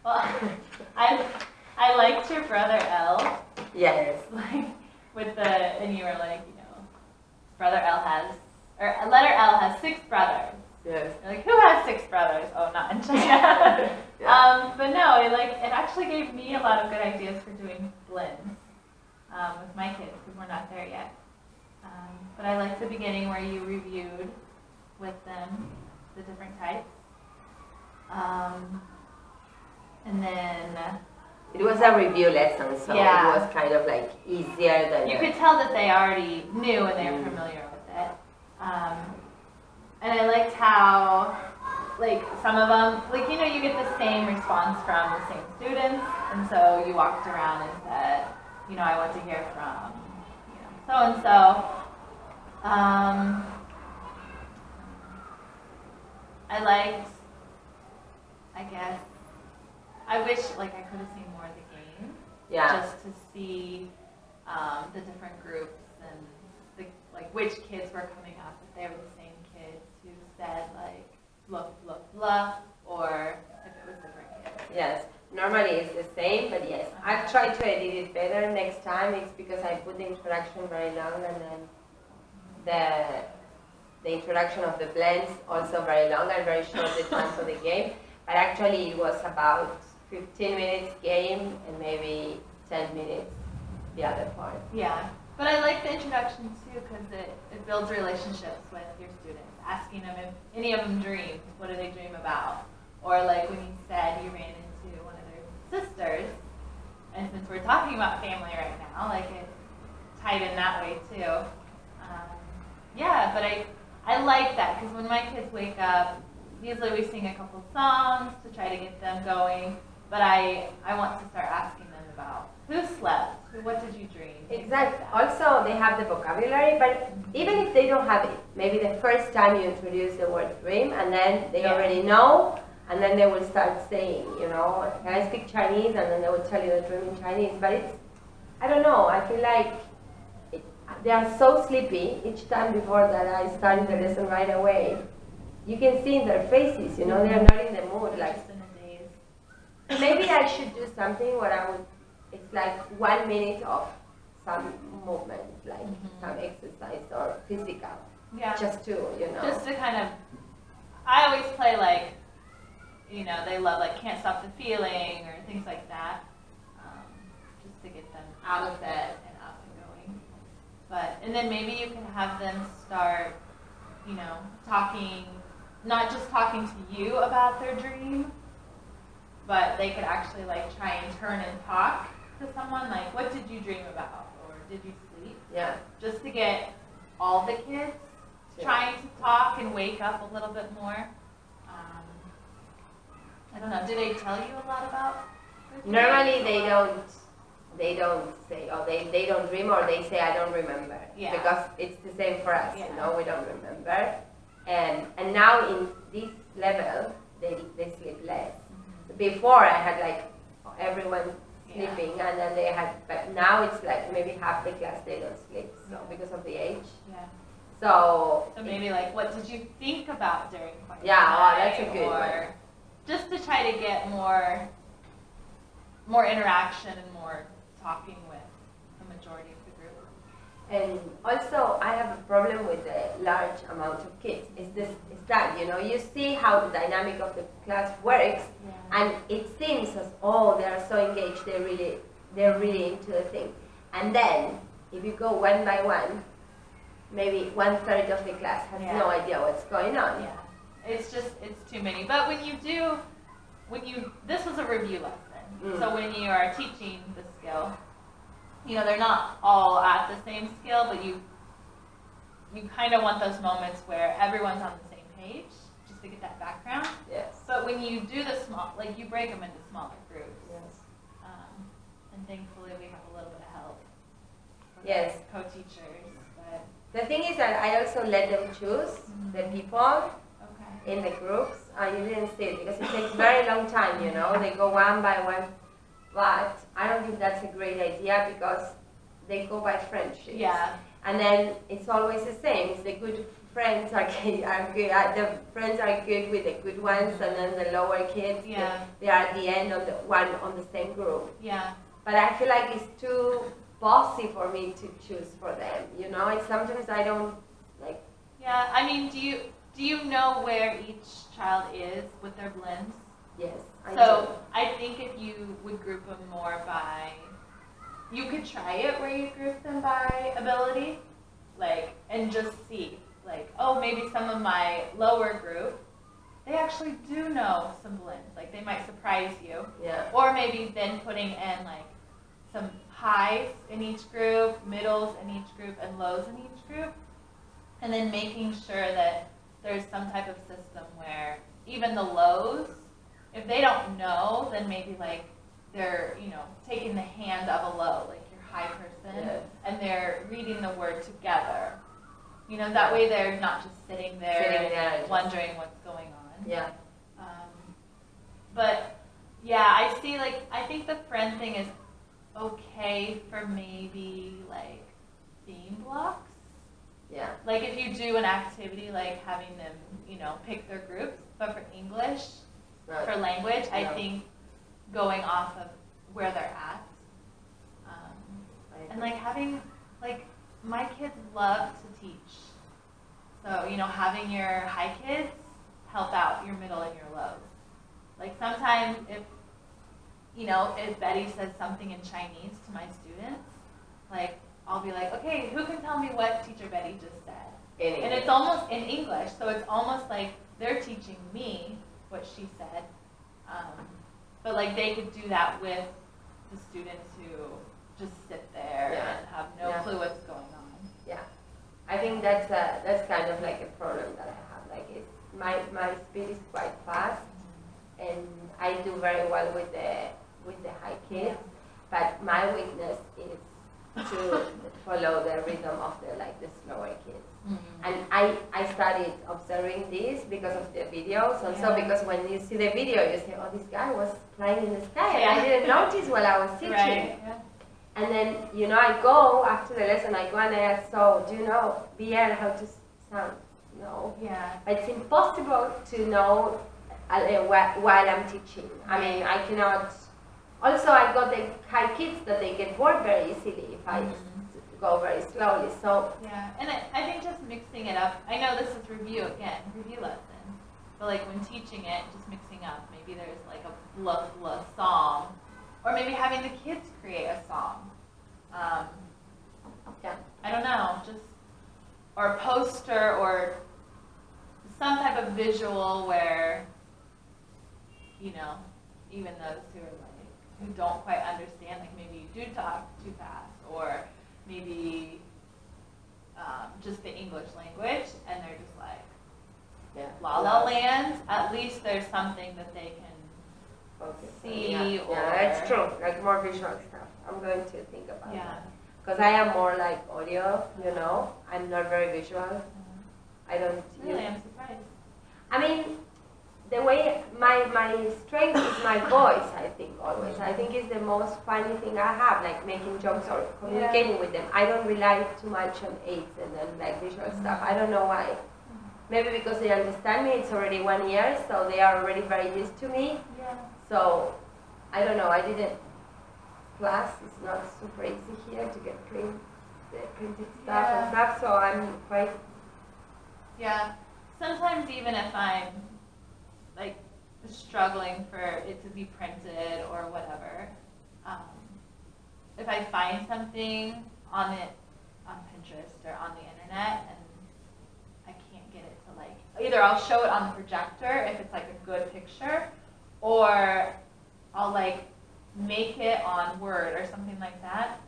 Well, I liked your brother L. Yes. Like with and you were like, brother L has, or letter L has 6 brothers. Yes. You're like, who has 6 brothers? Oh, not in China. Yeah. But no, it actually gave me a lot of good ideas for doing blends with my kids because we're not there yet. But I liked the beginning where you reviewed with them the different types. And then it was a review lesson, so yeah. It was kind of like easier than you could tell that they already knew and they were familiar with it. And I liked how, like, some of them, like, you get the same response from the same students, and so you walked around and said, I want to hear from, so and so. I liked, I guess, I wish like I could have seen more of the game. Yeah. Just to see the different groups and which kids were coming up, if they were the same kids who said like blah blah blah, or if it was different kids. Yes. Normally it's the same, but yes, I've tried to edit it better next time. It's because I put the introduction very long, and then the introduction of the blends also very long and very short the time for the game. But actually it was about 15 minutes game and maybe 10 minutes the other part. Yeah, but I like the introduction too because it builds relationships with your students, asking them if any of them dream, what do they dream about? Or like when you said you ran into one of their sisters, and since we're talking about family right now, like it tied in that way too. Yeah, but I like that because when my kids wake up, usually we sing a couple songs to try to get them going, but I want to start asking them about who slept, what did you dream? Exactly. Also, they have the vocabulary, but even if they don't have it, maybe the first time you introduce the word dream, and then they already know, and then they will start saying, can I speak Chinese? And then they will tell you the dream in Chinese. But it's, I don't know, I feel like they are so sleepy each time before that I started the lesson right away. You can see in their faces, they are not in the mood. Like, just in a daze. Maybe I should do something where it's like 1 minute of some movement, like some exercise or physical. Yeah. Just to, Just to kind of, I always play like, they love like Can't Stop the Feeling or things like that, just to get them out of bed and up and going. And then maybe you can have them start, talking, not just talking to you about their dream, but they could actually like try and turn and talk to someone like, what did you dream about? Or did you sleep? Yeah. Just to get all the kids trying to talk and wake up a little bit more. I don't know, do they tell you a lot about their Normally they don't say, or they don't dream, or they say I don't remember. Yeah. Because it's the same for us, Yeah. we don't remember. And now in this level, they sleep less. Before I had like everyone sleeping, and then they had, but now it's like maybe half the class they don't sleep, so because of the age. Yeah. So Maybe like, what did you think about during question that's a good or one. Just to try to get more interaction and more talking with the majority of the group. And also, I have a problem with the large amount of kids. It's that you see how the dynamic of the class works, and it seems as they are so engaged. They're really into the thing. And then if you go one by one, maybe 1/3 of the class has no idea what's going on. Yeah, it's too many. But this was a review lesson. So when you are teaching the skill, they're not all at the same skill, but you kind of want those moments where everyone's on the same page, just to get that background. Yes. But when you do the you break them into smaller groups. Yes. And thankfully we have a little bit of help. Yes. Co-teachers. But The thing is that I also let them choose the people okay. in the groups. You didn't see it because it takes very long time, They go one by one. But I don't think that's a great idea because they go by friendship. Yeah. And then it's always the same. It's the good friends are good, the friends are good with the good ones, and then the lower kids, Yeah. they are at the end of the one on the same group. Yeah. But I feel like it's too bossy for me to choose for them. You know, it's sometimes I don't like. Yeah. I mean, do you know where each child is with their blends? Yes. So I think if you would group them more by, you could try it where you group them by ability, like, and just see, like, oh, maybe some of my lower group, they actually do know some blends, like they might surprise you. Yeah. Or maybe then putting in like some highs in each group, middles in each group, and lows in each group, and then making sure that there's some type of system where even the lows, if they don't know, then maybe like they're, taking the hand of a low, like your high person, Yeah. and they're reading the word together. That way they're not just sitting there and wondering what's going on. Yeah. But yeah, I think the friend thing is okay for maybe like theme blocks. Yeah. Like if you do an activity like having them, pick their groups, but for English, Right. for language, I Yeah. think going off of where they're at. And like having, like my kids love to teach. So, having your high kids help out your middle and your lows. Like sometimes if Betty says something in Chinese to my students, like I'll be like, okay, who can tell me what teacher Betty just said? And it's almost in English, so it's almost like they're teaching me what she said. But like they could do that with the students who just sit there and have no clue what's going on. Yeah, I think that's kind of like a problem that I have. Like my speed is quite fast, and I do very well with the high kids, but my weakness is to follow the rhythm of the slower kids. Mm-hmm. And I started observing this because of the videos, also because when you see the video, you say, oh, this guy was flying in the sky, and I didn't notice while I was teaching. Right. Yeah. And then, I go, after the lesson, I go and I ask, so, do you know, BL, how to sound? No. Yeah. But it's impossible to know while I'm teaching. I mean, I cannot. Also, I got the high kids that they get bored very easily if I go very slowly. So yeah, and I think just mixing it up. I know this is review lesson, but like when teaching it, just mixing up. Maybe there's like a blah blah song, or maybe having the kids create a song. yeah, I don't know, or a poster or some type of visual where, even those who don't quite understand, like maybe you do talk too fast, or maybe just the English language, and they're just like La La Land. At least there's something that they can see. yeah, that's true. Like more visual stuff. I'm going to think about that. Because I am more like audio, I'm not very visual. I don't Really, I'm surprised. I mean, the way my strength is my voice, I think, always. I think it's the most funny thing I have, like making jokes or communicating with them. I don't rely too much on aids and then like visual stuff. I don't know why. Maybe because they understand me, it's already 1 year, so they are already very used to me. Yeah. So, I don't know, I didn't, plus it's not super easy here to get the printed stuff and stuff, so I'm quite... Yeah, sometimes even if I'm like struggling for it to be printed or whatever, if I find something on Pinterest or on the internet and I can't get it to like, either I'll show it on the projector if it's like a good picture, or I'll like make it on Word or something like that,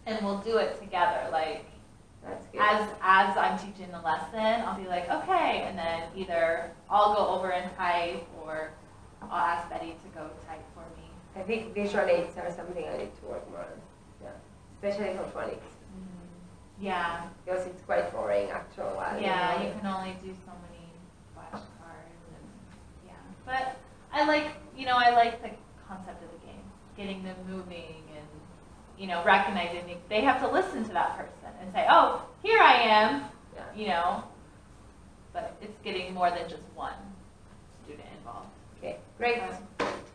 and we'll do it together. Like That's good. as I'm teaching the lesson, I'll be like, okay, and then either I'll go over and type, or I'll ask Betty to go type for me. I think visual aids are something I need to work more on. Yeah, especially for phonics. Yeah. Because it's quite boring after a while. Yeah, you can only do so many flashcards, and but I like the concept of the game, getting them moving and recognizing they have to listen to that person and say, oh, here I am, but it's getting more than just one student involved. Okay, great.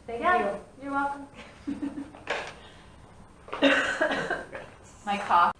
Thank Yeah. you. You're welcome. My cough.